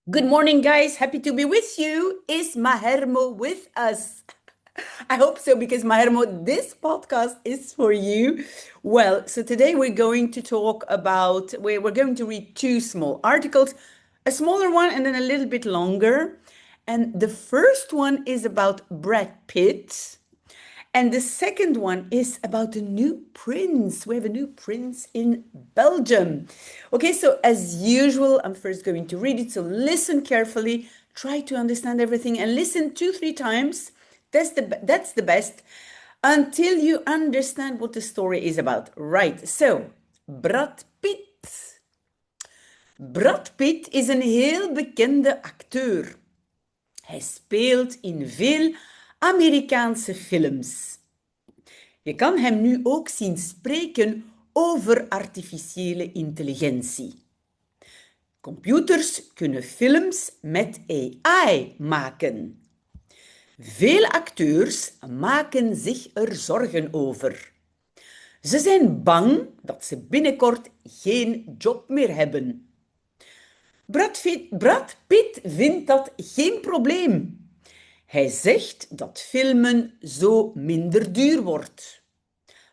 Good morning, guys. Happy to be with you. Is MAHERMO with us? I hope so, because MAHERMO, this podcast is for you. Well, so today we're going to talk about, we're going to read two small articles, a smaller one and then a little bit longer. And the first one is about Brad Pitt. And the second one is about a new prince. We have a new prince in Belgium. Okay, so as usual, I'm first going to read it. So listen carefully, try to understand everything, and listen 2, 3 times. That's the best until you understand what the story is about. Right, so Brad Pitt. Brad Pitt is een heel bekende acteur. Hij speelt in veel Amerikaanse films. Je kan hem nu ook zien spreken over artificiële intelligentie. Computers kunnen films met AI maken. Veel acteurs maken zich er zorgen over. Ze zijn bang dat ze binnenkort geen job meer hebben. Brad Pitt vindt dat geen probleem. Hij zegt dat filmen zo minder duur wordt.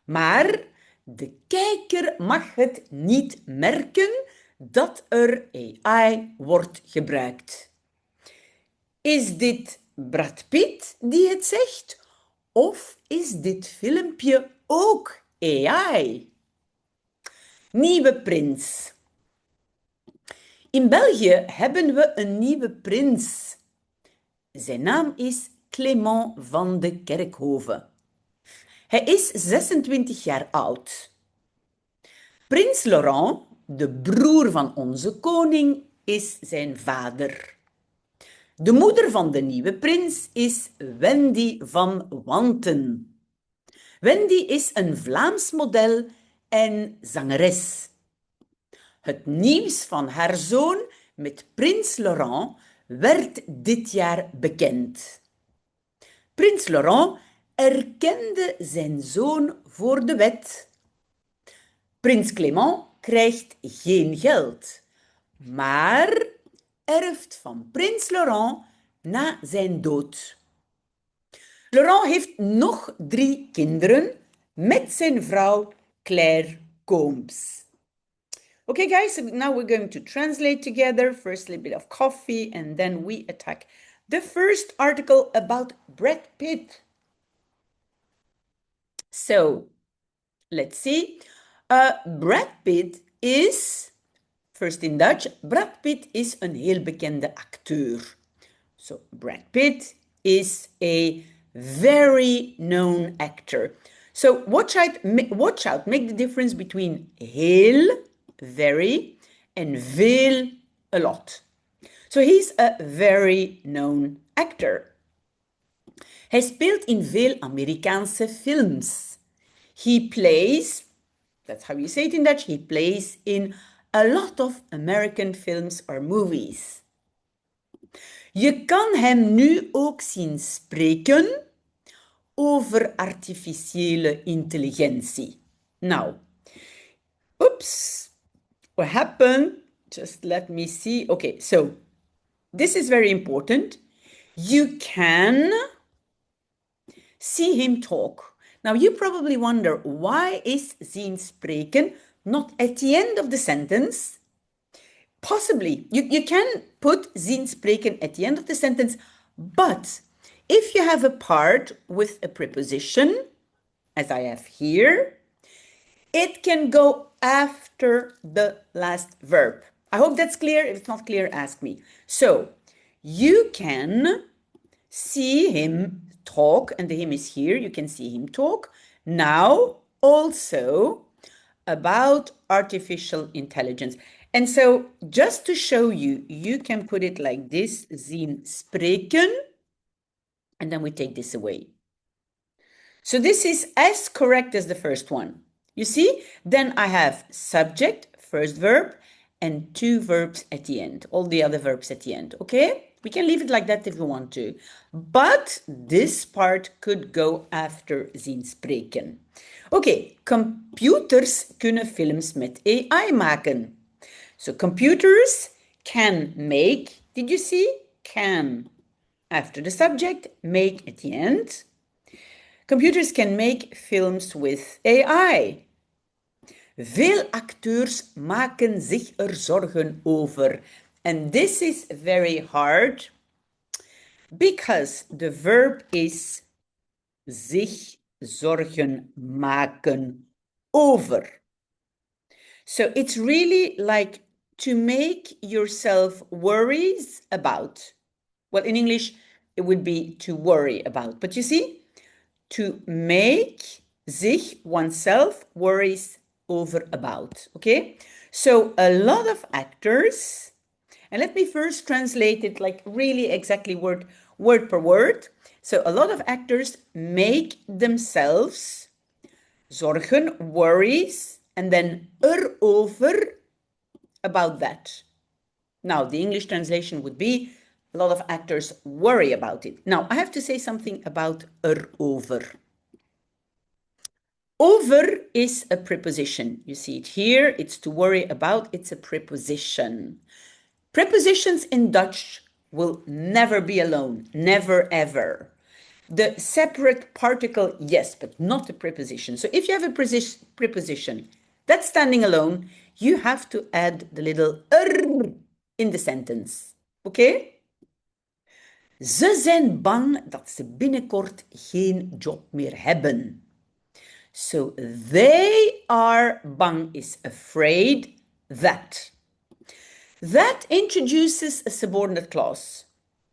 Maar de kijker mag het niet merken dat er AI wordt gebruikt. Is dit Brad Pitt die het zegt? Of is dit filmpje ook AI? Nieuwe prins. In België hebben we een nieuwe prins. Zijn naam is Clément van de Kerkhoven. Hij is 26 jaar oud. Prins Laurent, de broer van onze koning, is zijn vader. De moeder van de nieuwe prins is Wendy van Wanten. Wendy is een Vlaams model en zangeres. Het nieuws van haar zoon met prins Laurent werd dit jaar bekend. Prins Laurent erkende zijn zoon voor de wet. Prins Clément krijgt geen geld, maar erft van prins Laurent na zijn dood. Laurent heeft nog 3 kinderen met zijn vrouw Claire Combs. Okay, guys, so now we're going to translate together. First, a little bit of coffee, and then we attack the first article about Brad Pitt. So, let's see. Brad Pitt is, first in Dutch, Brad Pitt is een heel bekende acteur. So, Brad Pitt is a very known actor. So, watch out, make the difference between heel, very, and veel, a lot. So he's a very known actor. Hij speelt in veel Amerikaanse films. He plays, that's how you say it in Dutch, he plays in a lot of American films or movies. Je kan hem nu ook zien spreken over artificiële intelligentie. Now, oops. What happened? Just let me see. Okay, so this is very important. You can see him talk. Now, you probably wonder, why is zien spreken not at the end of the sentence? Possibly. You can put zien spreken at the end of the sentence, but if you have a part with a preposition, as I have here, it can go after the last verb. I hope that's clear. If it's not clear, ask me. So, you can see him talk, and the him is here. You can see him talk. Now, also about artificial intelligence. And so, just to show you, you can put it like this, zien spreken, and then we take this away. So this is as correct as the first one. You see? Then I have subject, first verb, and 2 verbs at the end. All the other verbs at the end, okay? We can leave it like that if we want to. But this part could go after zien spreken. Okay, computers kunnen films met AI maken. So computers can make Did you see? Can. After the subject, make at the end. Computers can make films with AI. Veel acteurs maken zich er zorgen over. And this is very hard because the verb is zich zorgen maken over. So it's really like to make yourself worries about. Well, in English, it would be to worry about. But you see, to make zich oneself worries over about. Okay? So a lot of actors, and let me first translate it like really exactly word per word. So a lot of actors make themselves zorgen, worries, and then erover about that. Now, the English translation would be a lot of actors worry about it. Now, I have to say something about erover. Over is a preposition. You see it here. It's to worry about. It's a preposition. Prepositions in Dutch will never be alone. Never, ever. The separate particle, yes, but not the preposition. So if you have a preposition that's standing alone, you have to add the little in the sentence. Okay? Ze zijn bang dat ze binnenkort geen job meer hebben. So they are bang is afraid that. That introduces a subordinate clause.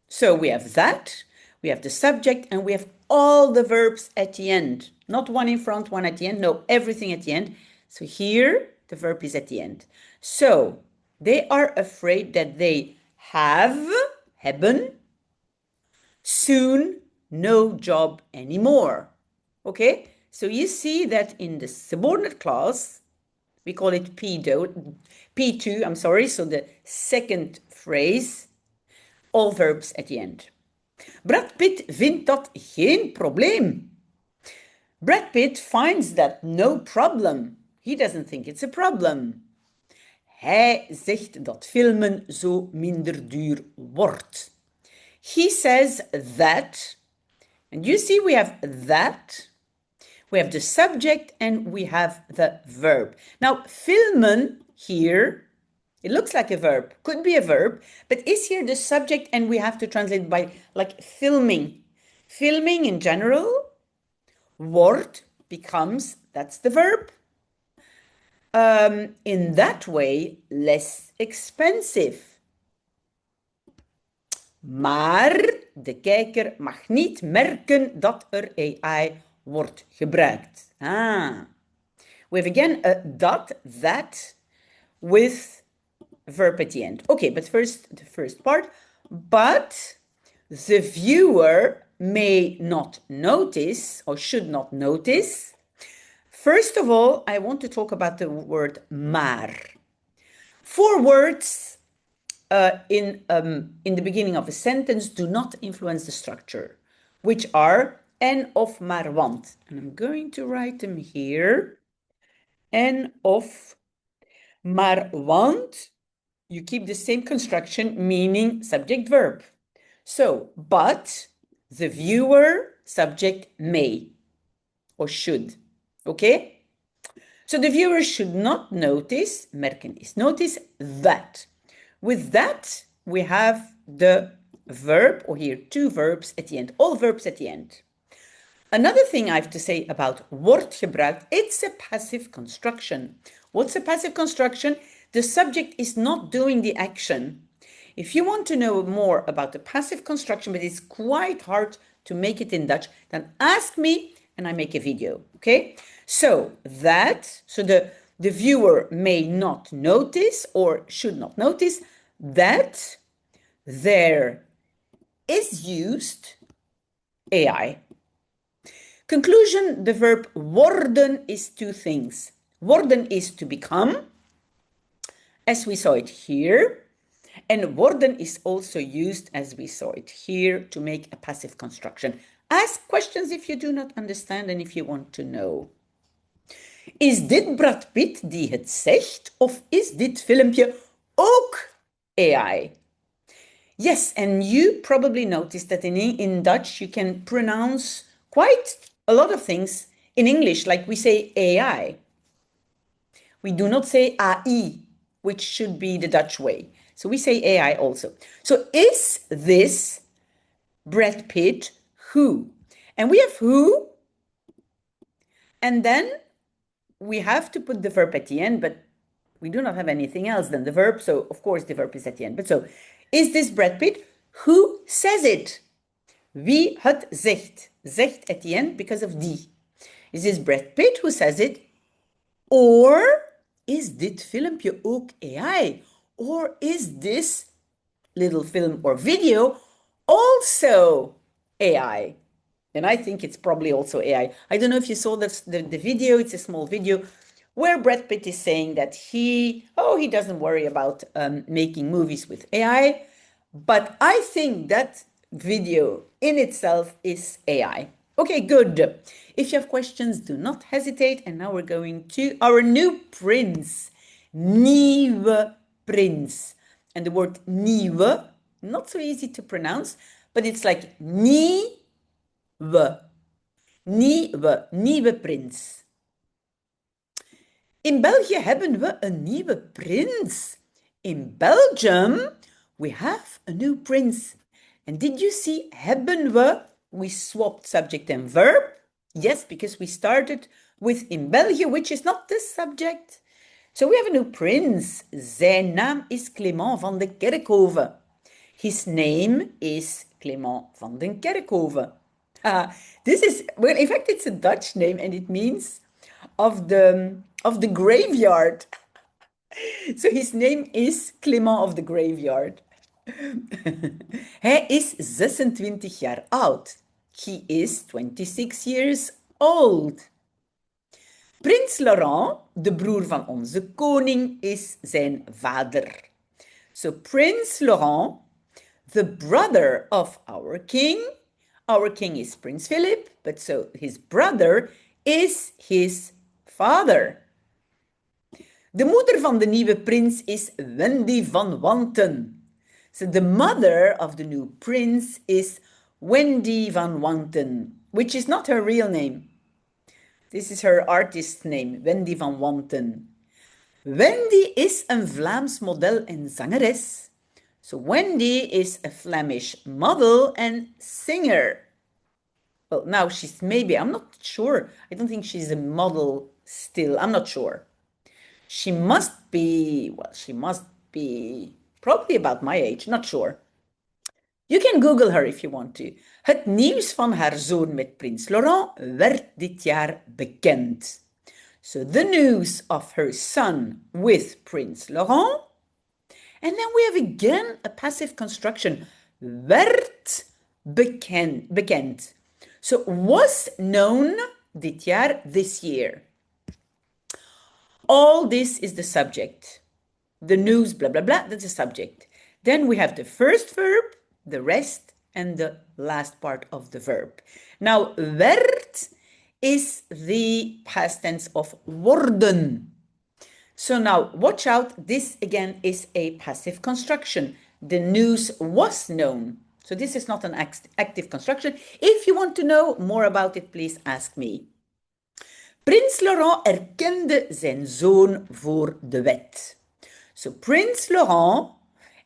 So we have that, we have the subject, and we have all the verbs at the end. Not one in front, one at the end. No, everything at the end. So here, the verb is at the end. So they are afraid that they hebben, soon no job anymore. Okay? So you see that in the subordinate clause, we call it P2, I'm sorry, so the second phrase, all verbs at the end. Brad Pitt vindt dat geen probleem. Brad Pitt finds that no problem. He doesn't think it's a problem. Hij zegt dat filmen zo minder duur wordt. He says that, and you see we have that, we have the subject, and we have the verb. Now, filmen here, it looks like a verb, could be a verb, but is here the subject, and we have to translate by like filming. Filming in general, wordt becomes, that's the verb. In that way, less expensive. Maar de kijker mag niet merken dat er AI wordt gebruikt. We have again a that, with verb at the end. Okay, but first, the first part. But the viewer may not notice, or should not notice. First of all, I want to talk about the word maar. 4 words in the beginning of a sentence do not influence the structure, which are en of maar want. And I'm going to write them here. En of maar want, you keep the same construction, meaning subject-verb. So, but the viewer, subject, may or should. Okay? So the viewer should not notice, merken is notice, that. With that, we have the verb, or here 2 verbs at the end, all verbs at the end. Another thing I have to say about wordt gebruikt, it's a passive construction. What's a passive construction? The subject is not doing the action. If you want to know more about the passive construction, but it's quite hard to make it in Dutch, then ask me and I make a video, okay? So the viewer may not notice or should not notice that there is used AI. Conclusion, the verb worden is 2 things. Worden is to become, as we saw it here, and worden is also used, as we saw it here, to make a passive construction. Ask questions if you do not understand and if you want to know. Is dit Brad Pitt die het zegt, of is dit filmpje ook AI? Yes, and you probably noticed that in Dutch you can pronounce quite a lot of things in English, like we say AI. We do not say AI, which should be the Dutch way. So we say AI also. So is this Brad Pitt who? And we have who, and then we have to put the verb at the end, but we do not have anything else than the verb. So of course the verb is at the end. But so, is this Brad Pitt? Who says it? Wie het zegt. Zegt at the end because of die. Is this Brad Pitt who says it? Or is dit filmpje ook AI? Or is this little film or video also AI? And I think it's probably also AI. I don't know if you saw the video. It's a small video where Brad Pitt is saying that he doesn't worry about making movies with AI. But I think that video in itself is AI. Okay, good. If you have questions, do not hesitate. And now we're going to our new prince, nieuwe prins. And the word nieuwe, not so easy to pronounce, but it's like nieuwe, nieuwe prins. In België hebben we een nieuwe prins. In Belgium, we have a new prince. And did you see, hebben we? We swapped subject and verb. Yes, because we started with in België, which is not the subject. So we have a new prince. Zijn naam is Clément van den Kerkhoven. His name is Clément van den Kerkhoven. This is, well, in fact, it's a Dutch name and it means of the graveyard. So his name is Clément of the graveyard. Hij is 26 jaar oud. He is 26 years old. Prins Laurent, de broer van onze koning, is zijn vader. So Prince Laurent, the brother of our king is Prince Philip, but so his brother is his father. De moeder van de nieuwe prins is Wendy van Wanten. So the mother of the new prince is Wendy van Wanten, which is not her real name. This is her artist's name, Wendy van Wanten. Wendy is een Vlaams model en zangeres. So Wendy is a Flemish model and singer. Well, now she's maybe, I'm not sure. I don't think she's a model still. I'm not sure. She must be probably about my age, not sure. You can Google her if you want to. Het nieuws van haar zoon met Prins Laurent werd dit jaar bekend. So the news of her son with Prince Laurent. And then we have again a passive construction. Werd bekend. So was known dit jaar, this year. All this is the subject. The news, blah, blah, blah, that's the subject. Then we have the first verb, the rest, and the last part of the verb. Now, werd is the past tense of worden. So now, watch out, this again is a passive construction. The news was known. So this is not an active construction. If you want to know more about it, please ask me. Prins Laurent erkende zijn zoon voor de wet. So Prince Laurent,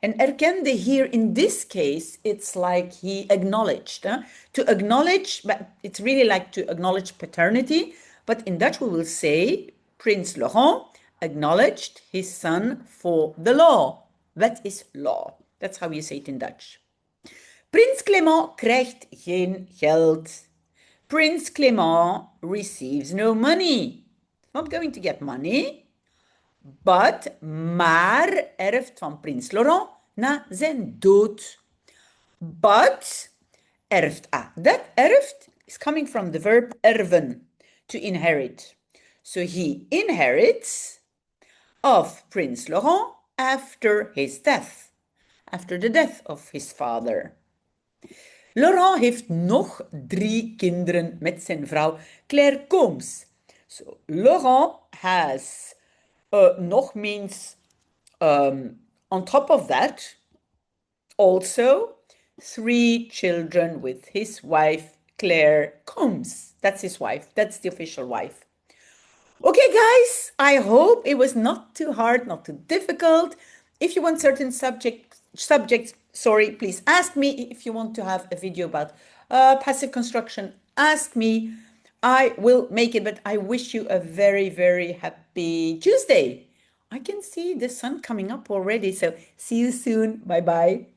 and erkende here in this case, it's like he acknowledged. To acknowledge, but it's really like to acknowledge paternity. But in Dutch we will say Prince Laurent acknowledged his son for the law. Wet is law. That's how you say it in Dutch. Prins Clément krijgt geen geld. Prince Clément receives no money. Not going to get money. But, maar erft van Prins Laurent na zijn dood. But, erft. That erft is coming from the verb erven, to inherit. So he inherits of Prince Laurent after his death. After the death of his father. Laurent heeft nog 3 kinderen met zijn vrouw Claire Combs. So Laurent has nog means on top of that, Also, 3 children with his wife, Claire Combs. That's his wife. That's the official wife. Okay, guys, I hope it was not too hard, not too difficult. If you want certain subjects, sorry, please ask me. If you want to have a video about passive construction, ask me. I will make it, but I wish you a very, very happy Tuesday. I can see the sun coming up already, so see you soon. Bye bye.